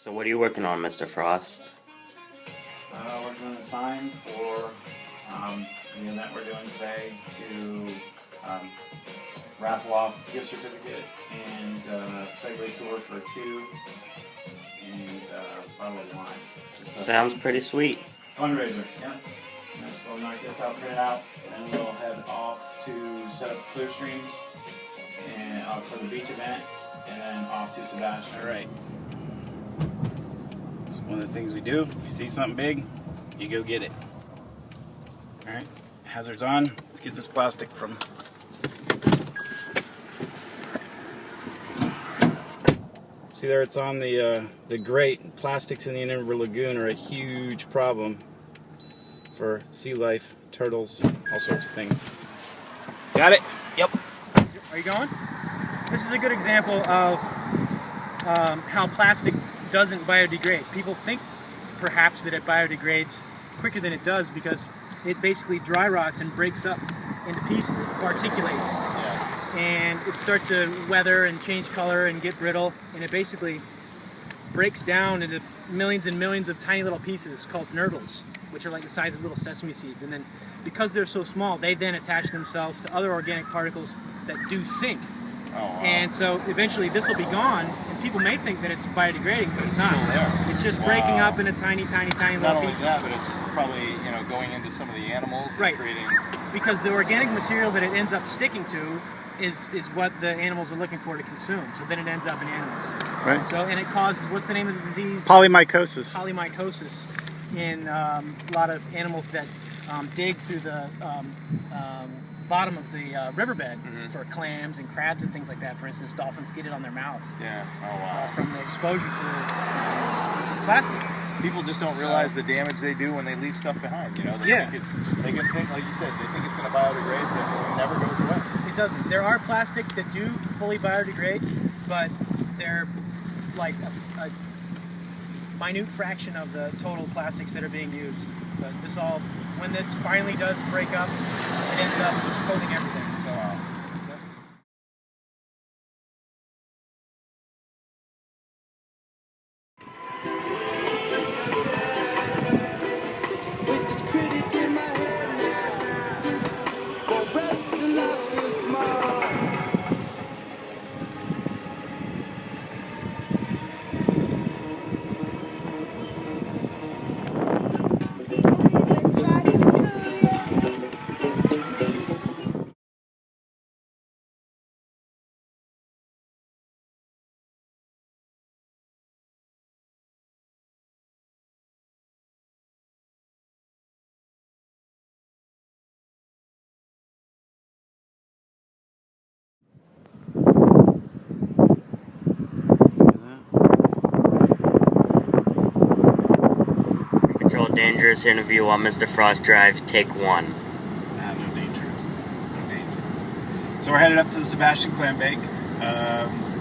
So what are you working on, Mr. Frost? Working on a sign for the event we're doing today to raffle off gift certificate and Segway tour for 2 and bottle of wine. Sounds pretty sweet. Fundraiser, yeah. So we'll knock this out, print it out, and we'll head off to set up clear streams and for the beach event, and then off to Sebastian. All right. So one of the things we do, if you see something big, you go get it. All right, hazards on. Let's get this plastic from. See there, it's on the grate. Plastics in the Indian River Lagoon are a huge problem for sea life, turtles, all sorts of things. Got it? Yep. Are you going? This is a good example of how plastic doesn't biodegrade. People think perhaps that it biodegrades quicker than it does because it basically dry rots and breaks up into pieces. It articulates. Yeah. And it starts to weather and change color and get brittle, and it basically breaks down into millions and millions of tiny little pieces called Nurdles, which are like the size of little sesame seeds. And then because they're so small, they then attach themselves to other organic particles that do sink. Oh, wow. And so eventually this will be gone, and people may think that it's biodegrading, but it's not. It's just breaking up into tiny, tiny, tiny little pieces. Not only that, but it's probably, going into some of the animals and creating... Because the organic material that it ends up sticking to is what the animals are looking for to consume. So then it ends up in animals. Right. So, and it causes, what's the name of the disease? Polymycosis. Polymycosis in a lot of animals that dig through the bottom of the riverbed for clams and crabs and things like that. For instance, dolphins get it on their mouths. Yeah. Oh, wow. From the exposure to plastic. People just don't realize the damage they do when they leave stuff behind. They can think, like you said, they think it's going to biodegrade, but it never goes away. It doesn't. There are plastics that do fully biodegrade, but they're like a minute fraction of the total plastics that are being used. But when this finally does break up, it ends up just coating everything. So. Dangerous interview while Mr. Frost drives, take 1. No danger. No danger. So we're headed up to the Sebastian Clam Bake.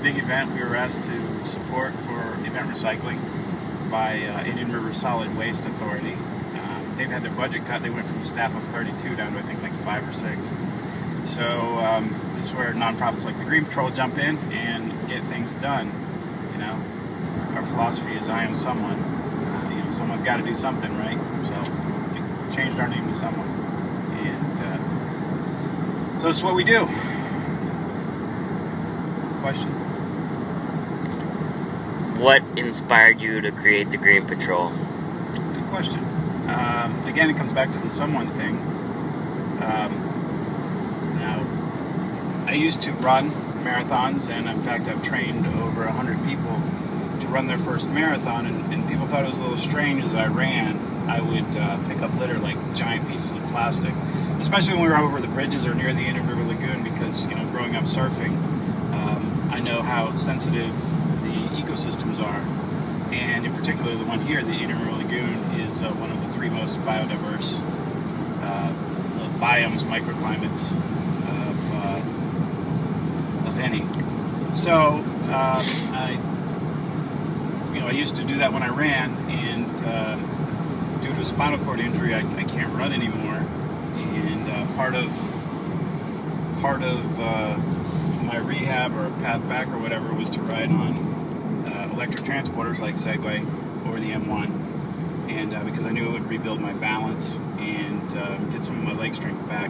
Big event we were asked to support for event recycling by Indian River Solid Waste Authority. They've had their budget cut. They went from a staff of 32 down to I think like 5 or 6. So this is where nonprofits like the Green Patrol jump in and get things done. Our philosophy is I am someone. Someone's got to do something, right? So we changed our name to someone. And so this is what we do. Question? What inspired you to create the Green Patrol? Good question. Again, it comes back to the someone thing. Now, I used to run marathons, and in fact, I've trained over 100 people to run their first marathon, and people thought it was a little strange as I ran. I would pick up litter like giant pieces of plastic, especially when we were over the bridges or near the Indian River Lagoon, because growing up surfing, I know how sensitive the ecosystems are, and in particular the one here, the Indian River Lagoon, is one of the 3 most biodiverse biomes, microclimates of any. So I used to do that when I ran, and due to a spinal cord injury, I can't run anymore. And part of my rehab or path back or whatever was to ride on electric transporters like Segway or the M1, and because I knew it would rebuild my balance and get some of my leg strength back.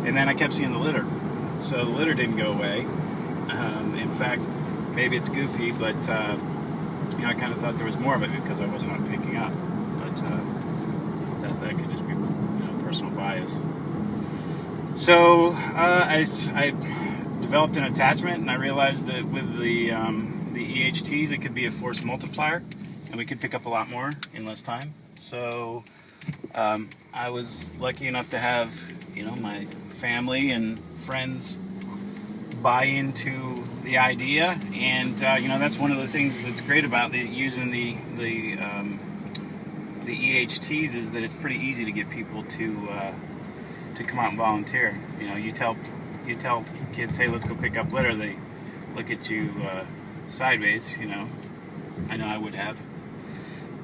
And then I kept seeing the litter, so the litter didn't go away. In fact, maybe it's goofy, but you know, I kind of thought there was more of it because I wasn't on picking up. But that could just be, you know, personal bias. So I developed an attachment, and I realized that with the EHTs, it could be a force multiplier, and we could pick up a lot more in less time. So I was lucky enough to have, you know, my family and friends buy into the idea, and you know, that's one of the things that's great about using the EHTs is that it's pretty easy to get people to come out and volunteer. You know, you tell kids, hey, let's go pick up litter, they look at you sideways. You know, I know I would have.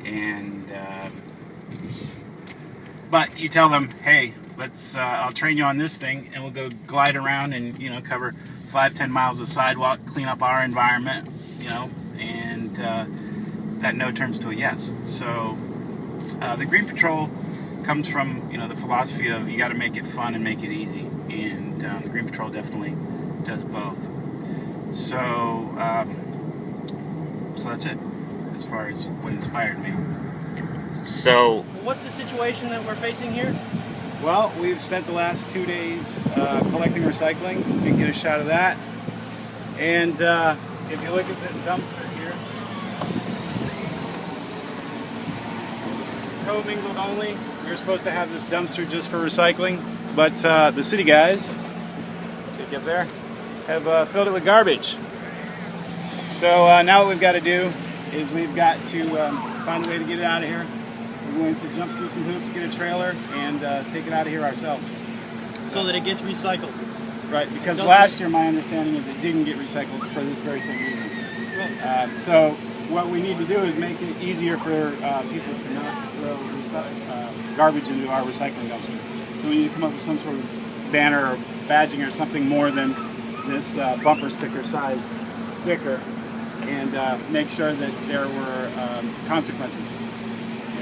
And but you tell them, hey, let's I'll train you on this thing, and we'll go glide around and, you know, cover 5-10 miles of sidewalk, clean up our environment, you know, and that no turns to a yes. So the Green Patrol comes from, you know, the philosophy of you got to make it fun and make it easy, and the Green Patrol definitely does both. So so that's it as far as what inspired me. So, What's the situation that we're facing here? Well, we've spent the last 2 days collecting recycling. We can get a shot of that. And if you look at this dumpster here, co-mingled only. We were supposed to have this dumpster just for recycling, but the city guys, get up there, have filled it with garbage. So now what we've got to do is we've got to find a way to get it out of here. We're going to jump through some hoops, get a trailer, and take it out of here ourselves. So that it gets recycled. Right, because last year my understanding is it didn't get recycled for this very same reason. So what we need to do is make it easier for people to not throw garbage into our recycling dumpster. So we need to come up with some sort of banner or badging or something more than this bumper sticker sized sticker, and make sure that there were consequences.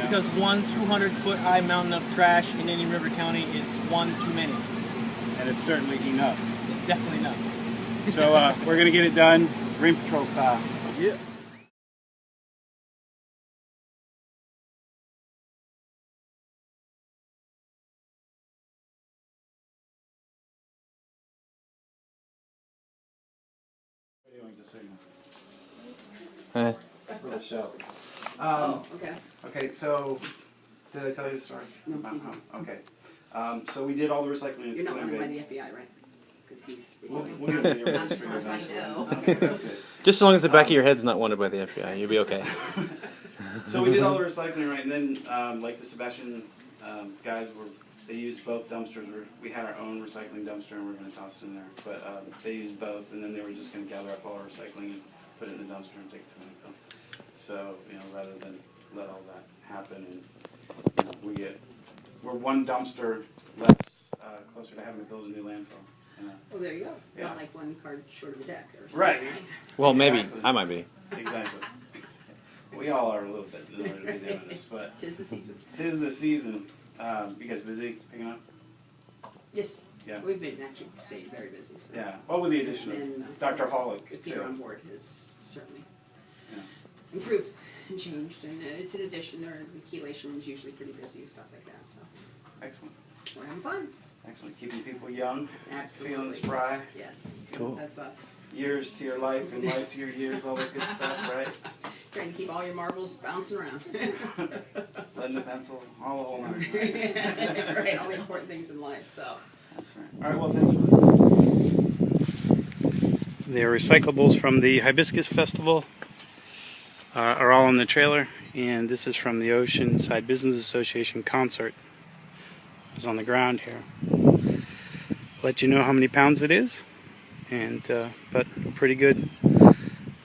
Because one 200-foot high mountain of trash in any river county is one too many. And it's certainly enough. It's definitely enough. So we're going to get it done Green Patrol style. Yeah. For the show. Okay. Okay, so did I tell you the story? No. Okay. So we did all the recycling. You're not wanted by the FBI, right? Because he's. We'll get into your Not as far as I know. Okay, that's good. Just as long as the back of your head's not wanted by the FBI, you'll be okay. So we did all the recycling, right? And then, like the Sebastian guys they used both dumpsters. We had our own recycling dumpster, and we're going to toss it in there. But they used both, and then they were just going to gather up all our recycling and put it in the dumpster and take it to landfill. So, you know, rather than let all that happen, and you know, we're one dumpster less closer to having to build a new landfill. Oh, there you go. Yeah. Not like one card short of a deck or something. Right. Well, maybe. I might be. Exactly. We all are a little bit in order to be doing this, but 'Tis the season. 'tis the season. You guys busy picking up? Yes. Yeah. We've been actually staying very busy. So. Yeah. Well, with the addition And, of Dr. Hollick, With Peter on too. board has certainly Yeah. improved and changed. And it's an addition. The accumulation is usually pretty busy and stuff like that. So Excellent. we're having fun. Excellent. Keeping people young, Absolutely. feeling spry. Yes. Cool. That's us. Years to your life and life to your years, all that good stuff, right? Trying to keep all your marbles bouncing around. Lead the pencil, all the whole nine. Right, all the important things in life. So. That's right. All right, well, thanks for the recyclables from the Hibiscus Festival are all on the trailer, and this is from the Oceanside Business Association concert. It's on the ground here. Let you know how many pounds it is, and but a pretty good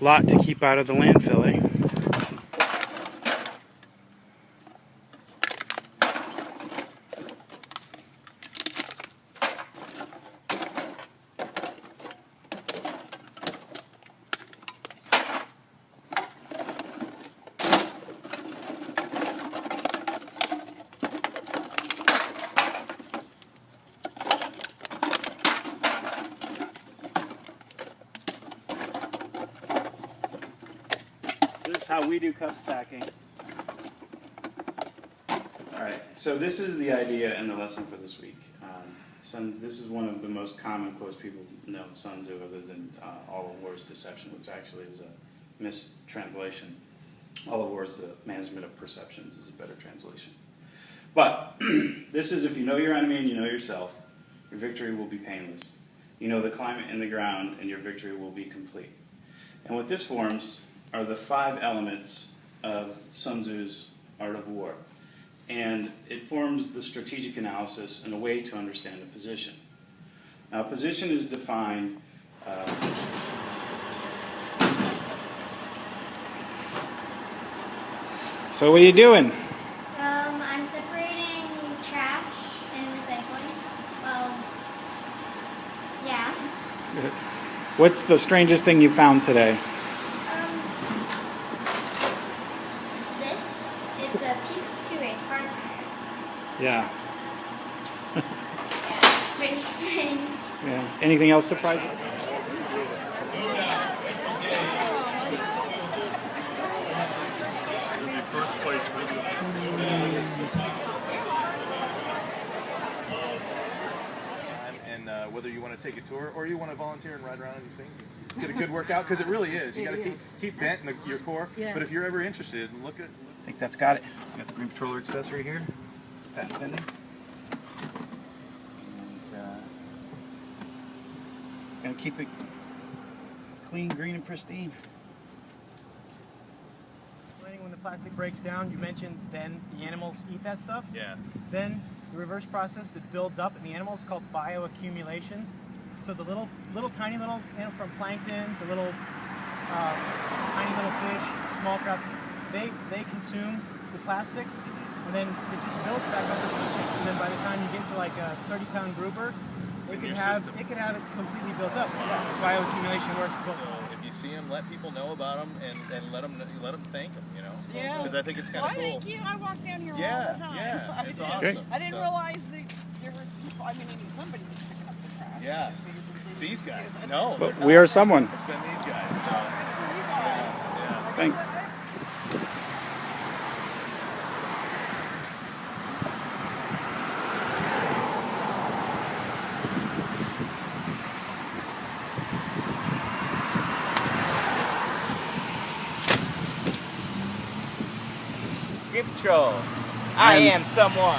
lot to keep out of the landfill, eh? how we do cup stacking. Alright, so this is the idea and the lesson for this week. This is one of the most common quotes people know Sun Tzu, other than all of war's deception, which actually is a mistranslation. All of war's the management of perceptions is a better translation. But this is, if you know your enemy and you know yourself, your victory will be painless. You know the climate and the ground, and your victory will be complete. And what this forms are the 5 elements of Sun Tzu's Art of War. And it forms the strategic analysis and a way to understand a position. Now, a position is defined So what are you doing? I'm separating trash and recycling. Well, yeah. What's the strangest thing you found today? This, it's a piece to a car tire. Yeah. Yeah, it's pretty strange. Yeah. Anything else surprising? And whether you want to take a tour or you want to volunteer and ride around on these things and get a good workout, because it really is. You got to keep bent in your core. Yeah. But if you're ever interested, look at. I think that's got it. Got the Green Patroller accessory here. Patent pending. And gonna keep it clean, green, and pristine. When the plastic breaks down, you mentioned then the animals eat that stuff. Yeah. Then the reverse process that builds up in the animals is called bio-accumulation. So the little tiny little, from plankton to little tiny little fish, small crab, they consume the plastic, and then it just builds back up. And then by the time you get to like a 30-pound grouper, it could have it completely built up. Yeah. Bio-accumulation works. If you see them, let people know about them and let them thank them. You know. Yeah. Because I think it's kind of cool. Thank you. I walk down here all the time. Yeah, it's awesome. Okay. I didn't realize that there were people. I mean, somebody needs to pick up the trash. Yeah. These guys. No. But we are someone. It's been these guys. So. You guys. Yeah. Thanks. Patrol. I am someone.